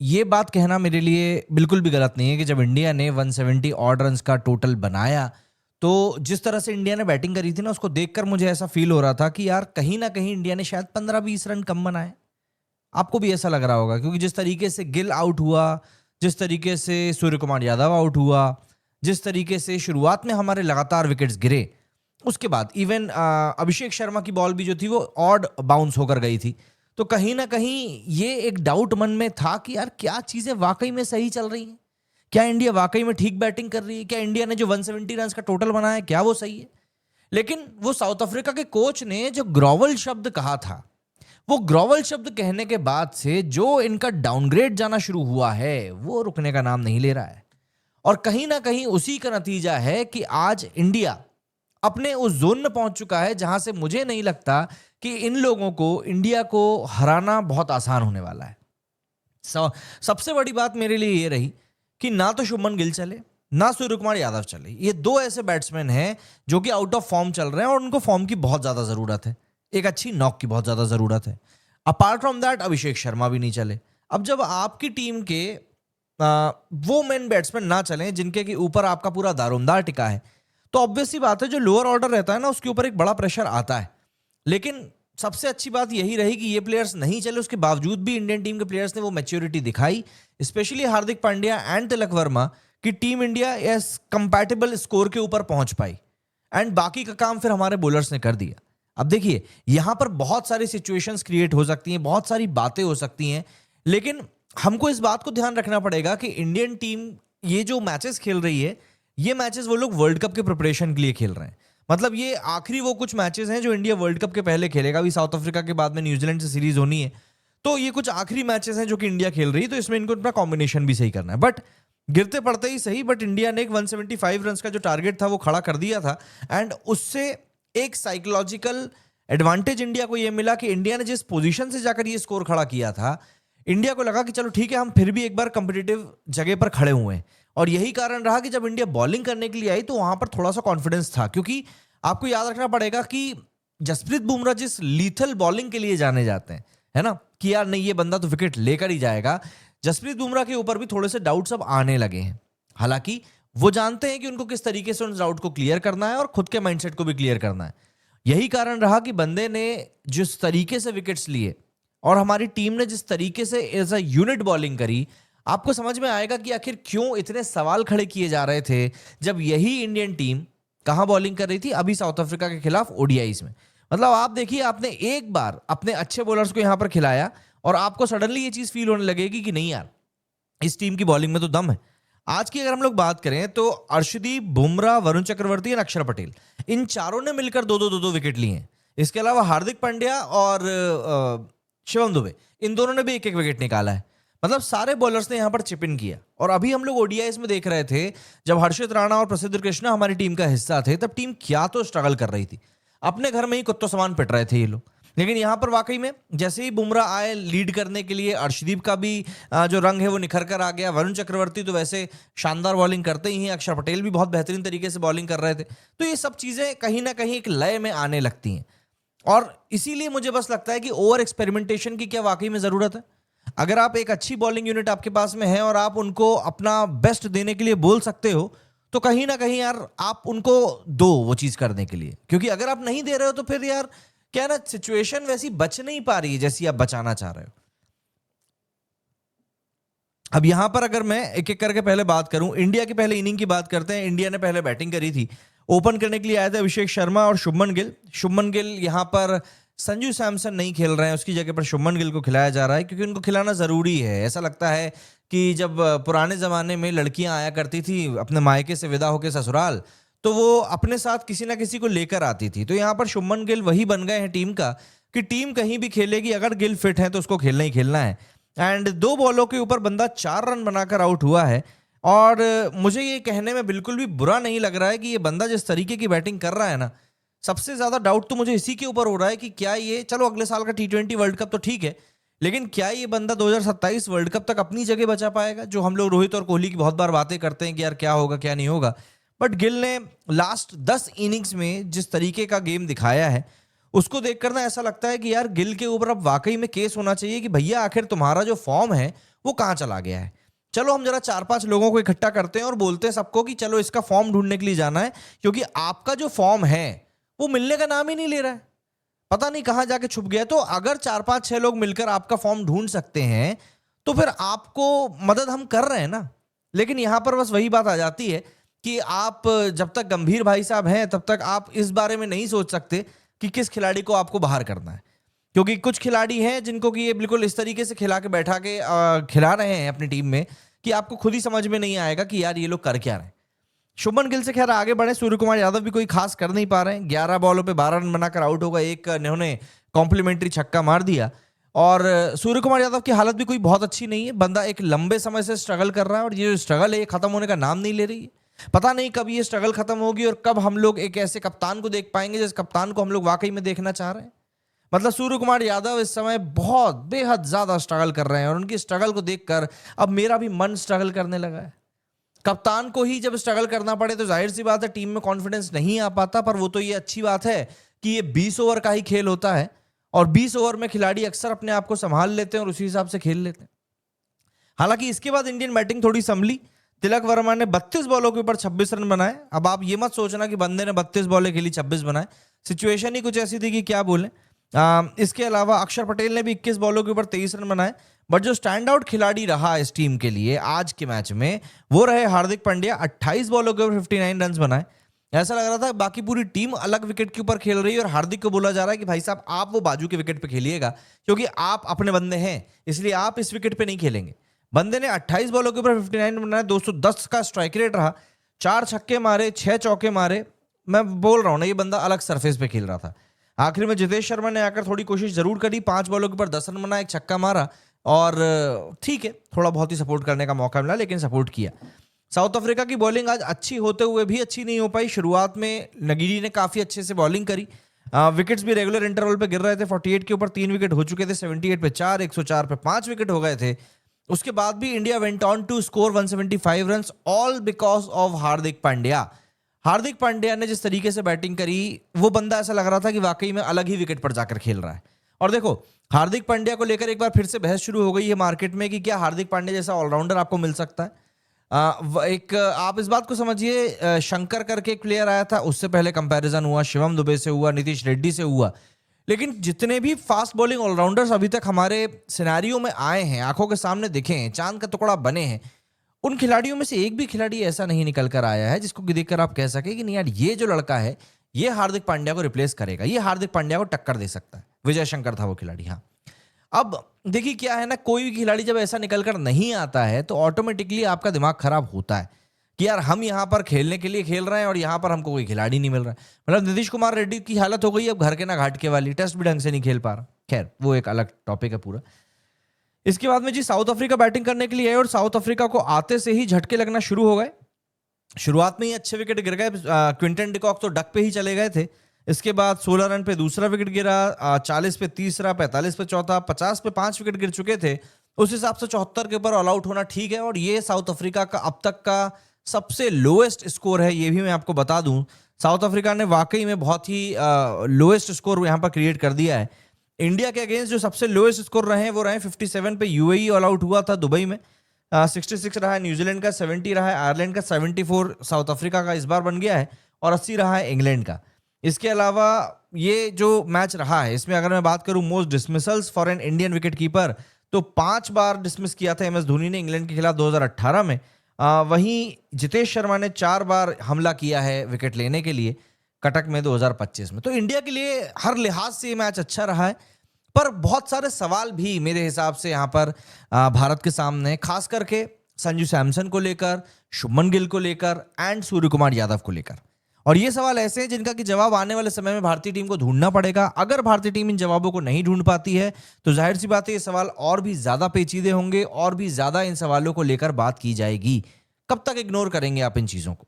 ये बात कहना मेरे लिए बिल्कुल भी गलत नहीं है कि जब इंडिया ने 170 ऑड रन्स का टोटल बनाया, तो जिस तरह से इंडिया ने बैटिंग करी थी ना, उसको देखकर मुझे ऐसा फ़ील हो रहा था कि यार कहीं न कहीं इंडिया ने शायद 15-20 रन कम बनाए। आपको भी ऐसा लग रहा होगा क्योंकि जिस तरीके से गिल आउट हुआ, जिस तरीके से सूर्य कुमार यादव आउट हुआ, जिस तरीके से शुरुआत में हमारे लगातार विकेट्स गिरे, उसके बाद इवन अभिषेक शर्मा की बॉल भी जो थी वो ऑड बाउंस होकर गई थी। तो कहीं न कहीं ये एक डाउट मन में था कि यार क्या चीज़ें वाक़ई में सही चल रही हैं? क्या इंडिया वाक़ई में ठीक बैटिंग कर रही है? क्या इंडिया ने जो 170 रन्स का टोटल बनाया है, क्या वो सही है? लेकिन वो साउथ अफ्रीका के कोच ने जो ग्रोवल शब्द कहा था, वो ग्रोवल शब्द कहने के बाद से जो इनका डाउनग्रेड जाना शुरू हुआ है, वो रुकने का नाम नहीं ले रहा है। और कहीं न कहीं उसी का नतीजा है कि आज इंडिया अपने उस ज़ोन में पहुँच चुका है जहाँ से मुझे नहीं लगता कि इन लोगों को इंडिया को हराना बहुत आसान होने वाला है। स सबसे बड़ी बात मेरे लिए ये रही कि ना तो शुभमन गिल चले, ना सूर्य कुमार यादव चले। ये 2 ऐसे बैट्समैन हैं जो कि आउट ऑफ फॉर्म चल रहे हैं और उनको फॉर्म की बहुत ज़्यादा ज़रूरत है। एक अच्छी नॉक की बहुत ज़्यादा ज़रूरत है। Apart from that Abhishek Sharma भी नहीं चले। अब जब आपकी टीम के वो मेन बैट्समैन ना चलें जिनके के ऊपर आपका पूरा दारोमदार टिका है, तो ऑब्वियस सी बात है जो लोअर ऑर्डर रहता है ना उसके ऊपर एक बड़ा प्रेशर आता है। लेकिन सबसे अच्छी बात यही रही कि ये प्लेयर्स नहीं चले, उसके बावजूद भी इंडियन टीम के प्लेयर्स ने वो मैच्योरिटी दिखाई, स्पेशली हार्दिक पांड्या एंड तिलक वर्मा, कि टीम इंडिया इस कंपैटिबल स्कोर के ऊपर पहुंच पाई एंड बाकी का काम फिर हमारे बॉलर्स ने कर दिया। अब देखिए यहां पर बहुत सारी सिचुएशंस क्रिएट हो सकती हैं, बहुत सारी बातें हो सकती हैं, लेकिन हमको इस बात को ध्यान रखना पड़ेगा कि इंडियन टीम ये जो मैचेस खेल रही है, ये मैचेस वो लोग वर्ल्ड कप के प्रिपरेशन के लिए खेल रहे हैं। मतलब ये आखिरी वो कुछ मैचेस हैं जो इंडिया वर्ल्ड कप के पहले खेलेगा। अभी साउथ अफ्रीका के बाद में न्यूजीलैंड से सीरीज होनी है, तो ये कुछ आखिरी मैचेस हैं जो कि इंडिया खेल रही है, तो इसमें इनको अपना कॉम्बिनेशन भी सही करना है। बट गिरते पड़ते ही सही, बट इंडिया ने एक 175 रन का जो टारगेट था वो खड़ा कर दिया था एंड उससे एक साइकोलॉजिकल एडवांटेज इंडिया को ये मिला कि इंडिया ने जिस पोजीशन से जाकर ये स्कोर खड़ा किया था, इंडिया को लगा कि चलो ठीक है, हम फिर भी एक बार कंपिटिटिव जगह पर खड़े हुए हैं। और यही कारण रहा कि जब इंडिया बॉलिंग करने के लिए आई तो वहां पर थोड़ा सा कॉन्फिडेंस था, क्योंकि आपको याद रखना पड़ेगा कि जसप्रीत बुमराह जिस लीथल बॉलिंग के लिए जाने जाते हैं, है ना, कि यार नहीं ये बंदा तो विकेट लेकर ही जाएगा, जसप्रीत बुमराह के ऊपर भी थोड़े से डाउट्स अब आने लगे हैं। हालांकि वो जानते हैं कि उनको किस तरीके से उन डाउट को क्लियर करना है और खुद के माइंडसेट को भी क्लियर करना है। यही कारण रहा कि बंदे ने जिस तरीके से विकेट्स लिए और हमारी टीम ने जिस तरीके से एज अ यूनिट बॉलिंग करी, आपको समझ में आएगा कि आखिर क्यों इतने सवाल खड़े किए जा रहे थे जब यही इंडियन टीम कहां बॉलिंग कर रही थी, अभी साउथ अफ्रीका के खिलाफ ओडीआईज में। मतलब आप देखिए, आपने एक बार अपने अच्छे बॉलर्स को यहां पर खिलाया और आपको सडनली ये चीज फील होने लगेगी कि नहीं यार, इस टीम की बॉलिंग में तो दम है। आज की अगर हम लोग बात करें तो अर्शदीप, बुमराह, वरुण चक्रवर्ती और अक्षर पटेल, इन चारों ने मिलकर दो दो विकेट लिए हैं। इसके अलावा हार्दिक पांड्या और शिवम दुबे, इन दोनों ने भी एक एक विकेट निकाला है। मतलब सारे बॉलर्स ने यहां पर चिप इन किया। और अभी हम लोग ओडीआईस में देख रहे थे, जब हर्षित राणा और प्रसिद्ध कृष्णा हमारी टीम का हिस्सा थे, तब टीम क्या तो स्ट्रगल कर रही थी, अपने घर में ही कुत्तों समान पिट रहे थे ये लोग। लेकिन यहां पर वाकई में जैसे ही बुमराह आए लीड करने के लिए, अर्शदीप का भी जो रंग है वो निखर कर आ गया। वरुण चक्रवर्ती तो वैसे शानदार बॉलिंग करते ही हैं, अक्षर पटेल भी बहुत बेहतरीन तरीके से बॉलिंग कर रहे थे। तो ये सब चीजें कहीं ना कहीं एक लय में आने लगती हैं और इसीलिए मुझे बस लगता है कि ओवर एक्सपेरिमेंटेशन की क्या वाकई में जरूरत है। अगर आप एक अच्छी बॉलिंग यूनिट आपके पास में है और आप उनको अपना बेस्ट देने के लिए बोल सकते हो, तो कहीं ना कहीं यार आप उनको दो वो चीज करने के लिए। क्योंकि अगर आप नहीं दे रहे हो तो फिर यार क्या ना, सिचुएशन वैसी बच नहीं पा रही है जैसी आप बचाना चाह रहे हो। अब यहां पर अगर मैं एक एक करके पहले बात करूं, इंडिया की पहले इनिंग की बात करते हैं। इंडिया ने पहले बैटिंग करी थी, ओपन करने के लिए आए थे अभिषेक शर्मा और शुभमन गिल। शुभमन गिल यहां पर संजू सैमसन नहीं खेल रहे हैं, उसकी जगह पर शुभमन गिल को खिलाया जा रहा है क्योंकि उनको खिलाना जरूरी है। ऐसा लगता है कि जब पुराने जमाने में लड़कियां आया करती थी अपने मायके से विदा होकर ससुराल, तो वो अपने साथ किसी ना किसी को लेकर आती थी। तो यहाँ पर शुभमन गिल वही बन गए हैं टीम का, कि टीम कहीं भी खेलेगी, अगर गिल फिट है तो उसको खेलना ही खेलना है। एंड 2 बॉलों के ऊपर बंदा 4 रन बनाकर आउट हुआ है। और मुझे ये कहने में बिल्कुल भी बुरा नहीं लग रहा है कि ये बंदा जिस तरीके की बैटिंग कर रहा है ना, सबसे ज्यादा डाउट तो मुझे इसी के ऊपर हो रहा है कि क्या ये, चलो अगले साल का T20 वर्ल्ड कप तो ठीक है, लेकिन क्या ये बंदा 2027 वर्ल्ड कप तक अपनी जगह बचा पाएगा? जो हम लोग रोहित और कोहली की बहुत बार बातें करते हैं कि यार क्या होगा क्या नहीं होगा, बट गिल ने लास्ट 10 इनिंग्स में जिस तरीके का गेम दिखाया है, उसको देखकर ना ऐसा लगता है कि यार गिल के ऊपर अब वाकई में केस होना चाहिए कि भैया आखिर तुम्हारा जो फॉर्म है वो कहाँ चला गया है। चलो हम जरा 4-5 लोगों को इकट्ठा करते हैं और बोलते हैं सबको कि चलो इसका फॉर्म ढूंढने के लिए जाना है, क्योंकि आपका जो फॉर्म है वो मिलने का नाम ही नहीं ले रहा है, पता नहीं कहां जाके छुप गया। तो अगर 4-5-6 लोग मिलकर आपका फॉर्म ढूंढ सकते हैं तो फिर आपको मदद हम कर रहे हैं ना। लेकिन यहां पर बस वही बात आ जाती है कि आप जब तक गंभीर भाई साहब हैं तब तक आप इस बारे में नहीं सोच सकते कि किस खिलाड़ी को आपको बाहर करना है, क्योंकि कुछ खिलाड़ी हैं जिनको कि ये बिल्कुल इस तरीके से खिला के बैठा के खिला रहे हैं अपनी टीम में कि आपको खुद ही समझ में नहीं आएगा कि यार ये लोग कर क्या रहे हैं। शुभमन गिल से खैर आगे बढ़े, सूर्य कुमार यादव भी कोई खास कर नहीं पा रहे हैं, 11 बॉलों पे 12 रन बनाकर आउट होगा, एक इन्होंने कॉम्प्लीमेंट्री छक्का मार दिया। और सूर्य कुमार यादव की हालत भी कोई बहुत अच्छी नहीं है, बंदा एक लंबे समय से स्ट्रगल कर रहा है और ये जो स्ट्रगल है ये खत्म होने का नाम नहीं ले रही है। पता नहीं कब ये स्ट्रगल खत्म होगी और कब हम लोग एक ऐसे कप्तान को देख पाएंगे जिस कप्तान को हम लोग वाकई में देखना चाह रहे हैं। मतलब सूर्य कुमार यादव इस समय बहुत बेहद ज्यादा स्ट्रगल कर रहे हैं और उनकी स्ट्रगल को देखकर अब मेरा भी मन स्ट्रगल करने लगा है। कप्तान को ही जब स्ट्रगल करना पड़े तो जाहिर सी बात है टीम में कॉन्फिडेंस नहीं आ पाता, पर वो तो ये अच्छी बात है कि ये 20 ओवर का ही खेल होता है और 20 ओवर में खिलाड़ी अक्सर अपने आप को संभाल लेते हैं और उसी हिसाब से खेल लेते हैं। हालांकि इसके बाद इंडियन बैटिंग थोड़ी संभली, तिलक वर्मा ने 32 बॉलों के ऊपर 26 रन बनाए। अब आप ये मत सोचना कि बंदे ने 32 बॉलें खेली 26 बनाए, सिचुएशन ही कुछ ऐसी थी कि क्या बोले। इसके अलावा अक्षर पटेल ने भी 21 बॉलों के ऊपर 23 रन बनाए, बट जो स्टैंड आउट खिलाड़ी रहा इस टीम के लिए आज के मैच में वो रहे हार्दिक पांड्या। 28 बॉलों के ऊपर 59 रन बनाए। ऐसा लग रहा था बाकी पूरी टीम अलग विकेट के ऊपर खेल रही है और हार्दिक को बोला जा रहा है कि भाई साहब आप वो बाजू के विकेट पे खेलिएगा, क्योंकि आप अपने बंदे हैं इसलिए आप इस विकेट पे नहीं खेलेंगे। बंदे ने 28 बॉलों के ऊपर 59 रन बनाए, 210 का स्ट्राइक रेट रहा, 4 छक्के मारे, 6 चौके मारे। मैं बोल रहा हूं ना ये बंदा अलग सरफेस पे खेल रहा था। आखिर में जितेश शर्मा ने आकर थोड़ी कोशिश जरूर करी, 5 बॉलों के ऊपर 10 रन बनाए, एक छक्का मारा और ठीक है थोड़ा बहुत ही सपोर्ट करने का मौका मिला, लेकिन सपोर्ट किया। साउथ अफ्रीका की बॉलिंग आज अच्छी होते हुए भी अच्छी नहीं हो पाई। शुरुआत में नगीरी ने काफी अच्छे से बॉलिंग करी, विकेट्स भी रेगुलर इंटरवल पे गिर रहे थे। 48 के ऊपर 3 विकेट हो चुके थे, 78 पे 4, 104 पे 5 विकेट हो गए थे। उसके बाद भी India went on to score 175 run, all because of Hardik Pandya. Hardik Pandya ने जिस तरीके से बैटिंग करी वो बंदा ऐसा लग रहा था कि वाकई में अलग ही विकेट पर जाकर खेल रहा है। और देखो हार्दिक पांड्या को लेकर एक बार फिर से बहस शुरू हो गई है मार्केट में कि क्या हार्दिक पांड्या जैसा ऑलराउंडर आपको मिल सकता है। आप इस बात को समझिए, शंकर करके एक प्लेयर आया था, उससे पहले कंपैरिजन हुआ, शिवम दुबे से हुआ, नीतीश रेड्डी से हुआ, लेकिन जितने भी फास्ट बॉलिंग ऑलराउंडर्स अभी तक हमारे सिनेरियो में आए हैं, आंखों के सामने दिखे हैं, चांद का टुकड़ा बने हैं, उन खिलाड़ियों में से एक भी खिलाड़ी ऐसा नहीं निकल कर आया है जिसको देखकर आप कह सके कि नहीं यार ये जो लड़का है ये हार्दिक पांड्या को रिप्लेस करेगा, ये हार्दिक पांड्या को टक्कर दे सकता है। विजय शंकर था वो खिलाड़ी। हाँ, अब देखिए क्या है ना, कोई भी खिलाड़ी जब ऐसा निकल कर नहीं आता है तो ऑटोमेटिकली आपका दिमाग खराब होता है कि यार हम यहाँ पर खेलने के लिए खेल रहे हैं और यहाँ पर हमको कोई खिलाड़ी नहीं मिल रहा है। मतलब नीतीश कुमार रेड्डी की हालत हो गई अब घर के ना घाट के वाली, टेस्ट भी ढंग से नहीं खेल पा रहा। खैर वो एक अलग टॉपिक है पूरा। इसके बाद में जी साउथ अफ्रीका बैटिंग करने के लिए आए और साउथ अफ्रीका को आते से ही झटके लगना शुरू हो गए। शुरुआत में ही अच्छे विकेट गिर गए, क्विंटन डिकॉक तो डक पे ही चले गए थे। इसके बाद 16 रन पे दूसरा विकेट गिरा, 40 पे तीसरा, 45 पे चौथा, 50 पे 5 विकेट गिर चुके थे। उस हिसाब से 74 के ऊपर ऑल आउट होना ठीक है और ये साउथ अफ्रीका का अब तक का सबसे लोएस्ट स्कोर है, ये भी मैं आपको बता दूं। साउथ अफ्रीका ने वाकई में बहुत ही लोएस्ट स्कोर यहाँ पर क्रिएट कर दिया है। इंडिया के अगेंस्ट जो सबसे लोएस्ट स्कोर रहे हैं वो रहे 57 पे यूएई ऑल आउट हुआ था दुबई में, 66 रहा है न्यूजीलैंड का, 70 रहा है आयरलैंड का, 74 साउथ अफ्रीका का इस बार बन गया है और 80 रहा है इंग्लैंड का। इसके अलावा ये जो मैच रहा है इसमें अगर मैं बात करूं most dismissals for an Indian wicket keeper तो 5 बार डिसमिस किया था एमएस धोनी ने इंग्लैंड के खिलाफ 2018 में। वहीं जितेश शर्मा ने 4 बार हमला किया है विकेट लेने के लिए कटक में 2025 में। तो इंडिया के लिए हर लिहाज से ये मैच अच्छा रहा है, पर बहुत सारे सवाल भी मेरे हिसाब से यहाँ पर भारत के सामने, खास करके संजू सैमसन को लेकर, शुभमन गिल को लेकर एंड सूर्य कुमार यादव को लेकर। और ये सवाल ऐसे हैं जिनका कि जवाब आने वाले समय में भारतीय टीम को ढूंढना पड़ेगा। अगर भारतीय टीम इन जवाबों को नहीं ढूंढ पाती है तो जाहिर सी बात है ये सवाल और भी ज्यादा पेचीदे होंगे और भी ज्यादा इन सवालों को लेकर बात की जाएगी। कब तक इग्नोर करेंगे आप इन चीजों को?